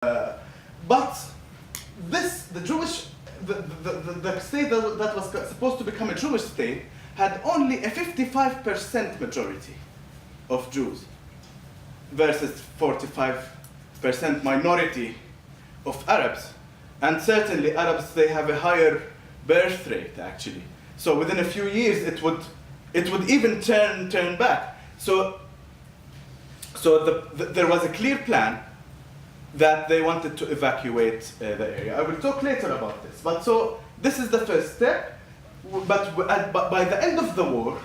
But this, the Jewish, the state that was supposed to become a Jewish state had only a 55% majority of Jews versus 45% minority of Arabs. And certainly Arabs, they have a higher birth rate actually. So within a few years it would even turn back. So there was a clear plan that they wanted to evacuate the area. I will talk later about this. But so this is the first step. But by the end of the war,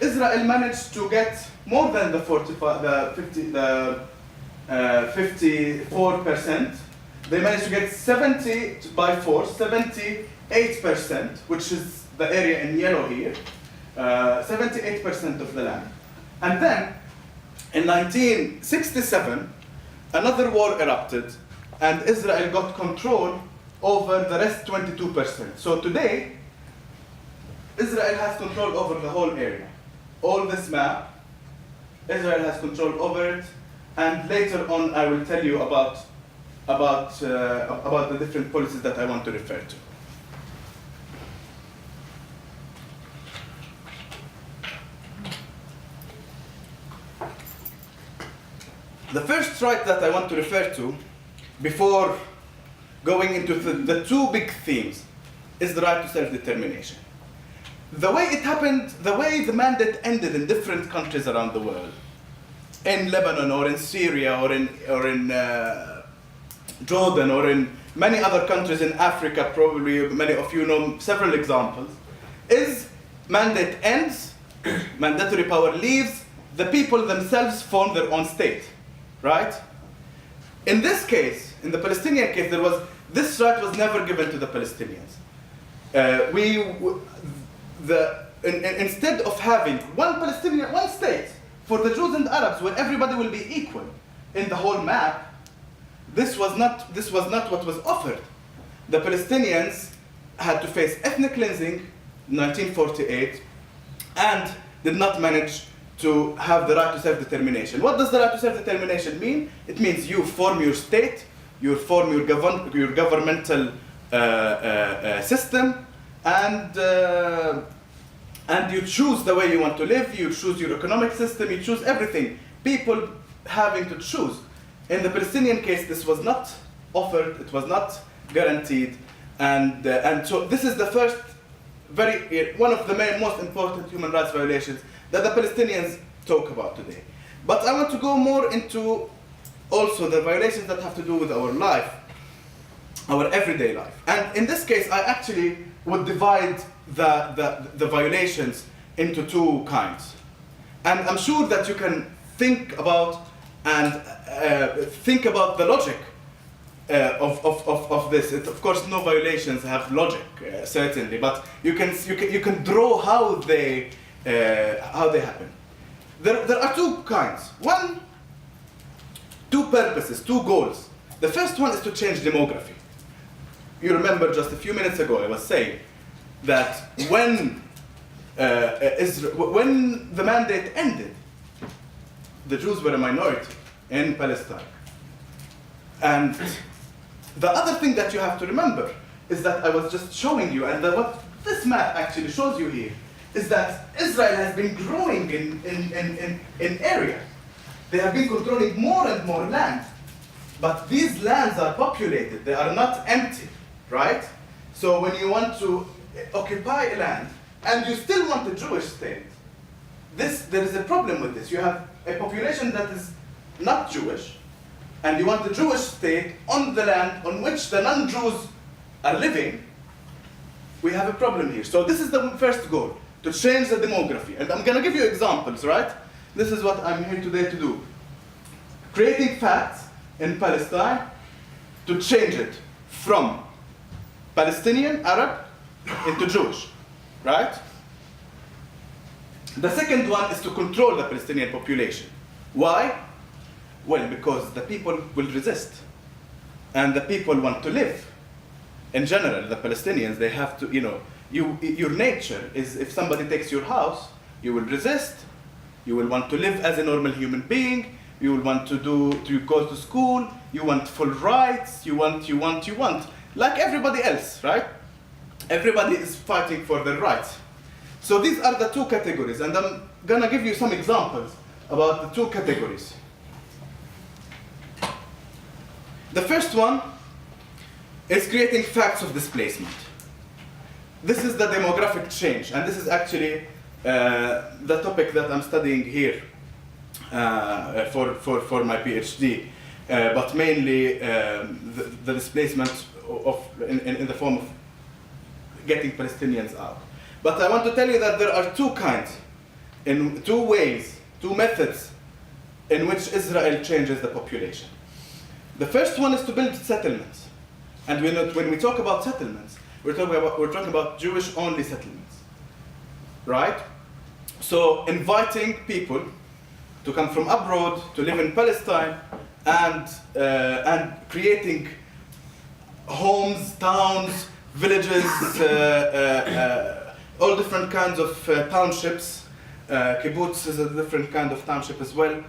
Israel managed to get more than the 54%. They managed to get 78%, which is the area in yellow here, 78% of the land. And then in 1967, another war erupted, and Israel got control over the rest 22%. So today, Israel has control over the whole area. All this map, Israel has control over it, and later on I will tell you about the different policies that I want to refer to. The first right that I want to refer to, before going into the two big themes, is the right to self-determination. The way it happened, the way the mandate ended in different countries around the world, in Lebanon or in Syria or in Jordan or in many other countries in Africa, probably many of you know several examples, is mandate ends, mandatory power leaves, the people themselves form their own state, right? In this case, in the Palestinian case, this right was never given to the Palestinians. Instead of having one state for the Jews and Arabs where everybody will be equal in the whole map, this was not what was offered. The Palestinians had to face ethnic cleansing in 1948 and did not manage to have the right to self-determination. What does the right to self-determination mean? It means you form your state, you form your governmental system, and you choose the way you want to live, you choose your economic system, you choose everything. People having to choose. In the Palestinian case, this was not offered, it was not guaranteed, and so this is the first, one of the most important human rights violations that the Palestinians talk about today. But I want to go more into also the violations that have to do with our life, our everyday life. And in this case, I actually would divide the violations into two kinds. And I'm sure that you can think about the logic of this. Of course, no violations have logic, certainly, but you can draw how they happen. There are two kinds. Two purposes, two goals. The first one is to change demography. You remember just a few minutes ago I was saying that when the mandate ended, the Jews were a minority in Palestine. And the other thing that you have to remember is that I was just showing you, and what this map actually shows you here, is that Israel has been growing in area. They have been controlling more and more land. But these lands are populated, they are not empty, right? So when you want to occupy a land, and you still want a Jewish state, there is a problem with this. You have a population that is not Jewish, and you want a Jewish state on the land on which the non-Jews are living. We have a problem here. So this is the first goal, to change the demography. And I'm going to give you examples, right? This is what I'm here today to do. Creating facts in Palestine to change it from Palestinian, Arab, into Jewish, right? The second one is to control the Palestinian population. Why? Well, because the people will resist. And the people want to live. In general, the Palestinians, they have to, your nature is, if somebody takes your house, you will resist, you will want to live as a normal human being, you want to go to school, you want full rights, you want. Like everybody else, right? Everybody is fighting for their rights. So these are the two categories, and I'm gonna give you some examples about the two categories. The first one is creating facts of displacement. This is the demographic change, and this is actually the topic that I'm studying here for my PhD, but mainly the displacement in the form of getting Palestinians out. But I want to tell you that there are two kinds, in two ways, two methods in which Israel changes the population. The first one is to build settlements. And when we talk about settlements, we're talking about Jewish-only settlements, right? So inviting people to come from abroad to live in Palestine and creating homes, towns, villages, all different kinds of townships. Kibbutz is a different kind of township as well,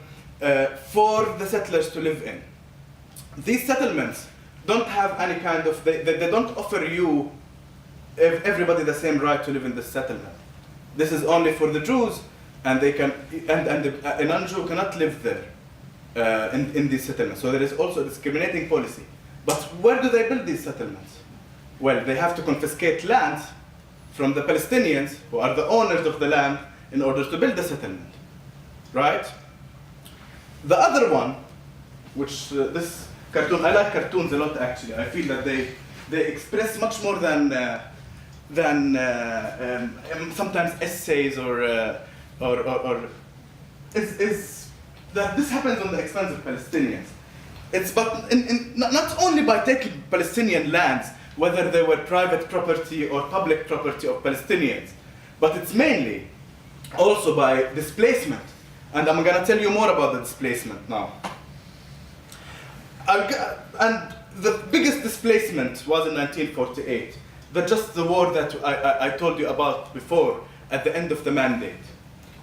for the settlers to live in. These settlements don't have any kind of, they don't offer you, everybody, the same right to live in this settlement. This is only for the Jews, and they can, and a non-Jew cannot live there in these settlements. So there is also a discriminating policy. But where do they build these settlements? Well, they have to confiscate land from the Palestinians, who are the owners of the land, in order to build the settlement, right? The other one, which this cartoon, I like cartoons a lot actually. I feel that they express much more than sometimes essays or is that this happens on the expense of Palestinians. It's not only by taking Palestinian lands, whether they were private property or public property of Palestinians, but it's mainly also by displacement. And I'm going to tell you more about the displacement now. And the biggest displacement was in 1948. Just the war that I told you about before at the end of the mandate.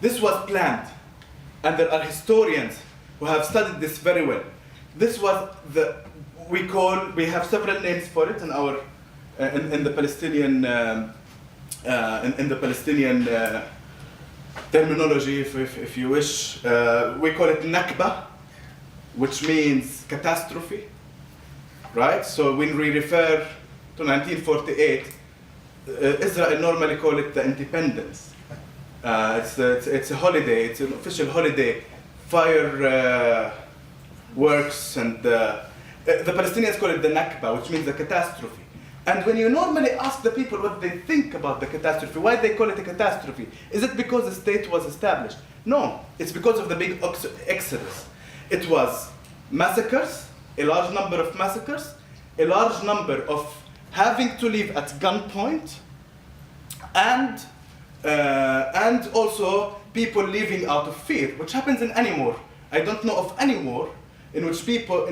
This was planned, and there are historians who have studied this very well. This was we have several names for it in our in the Palestinian in the Palestinian terminology, if you wish. We call it Nakba, which means catastrophe, right? So when we refer to 1948, Israel normally call it the independence. It's a holiday, it's an official holiday, fireworks, and the Palestinians call it the Nakba, which means the catastrophe. And when you normally ask the people what they think about the catastrophe, why they call it a catastrophe, is it because the state was established? No, it's because of the big exodus. It was massacres, a large number of massacres, a large number of having to live at gunpoint, and also people living out of fear, which happens in any war. I don't know of any war in which people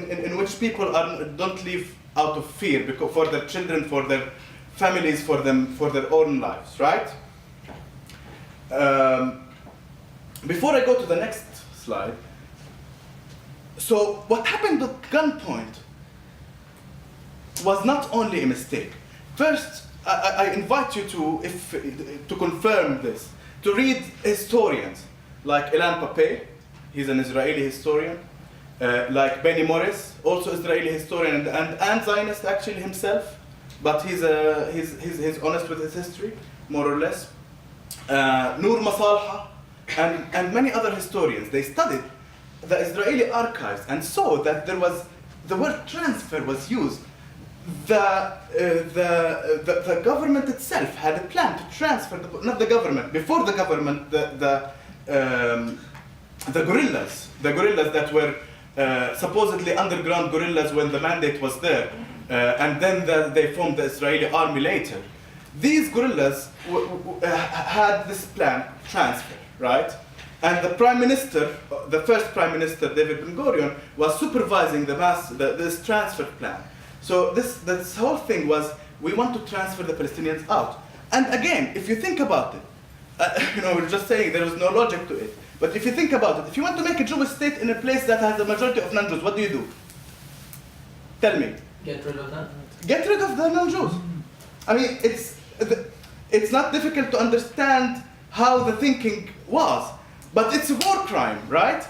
don't live out of fear because for their children, for their families, for their own lives, right? Before I go to the next slide, so what happened at gunpoint was not only a mistake. First, I invite you to confirm this, to read historians like Ilan Pappé, he's an Israeli historian, like Benny Morris, also Israeli historian and Zionist actually himself, but he's honest with his history, more or less. Noor Masalha and many other historians, they studied the Israeli archives and saw that the word transfer was used. The government itself had a plan to transfer, not the government, before the government, the guerrillas that were supposedly underground guerrillas when the mandate was there, and then they formed the Israeli army later. These guerrillas had this plan, transfer, right? And the prime minister, the first prime minister, David Ben-Gurion, was supervising this transfer plan. So this whole thing was, we want to transfer the Palestinians out. And again, if you think about it, we're just saying there is no logic to it. But if you think about it, if you want to make a Jewish state in a place that has a majority of non-Jews, what do? Tell me. Get rid of them. Get rid of the non-Jews. I mean, it's not difficult to understand how the thinking was, but it's a war crime, right?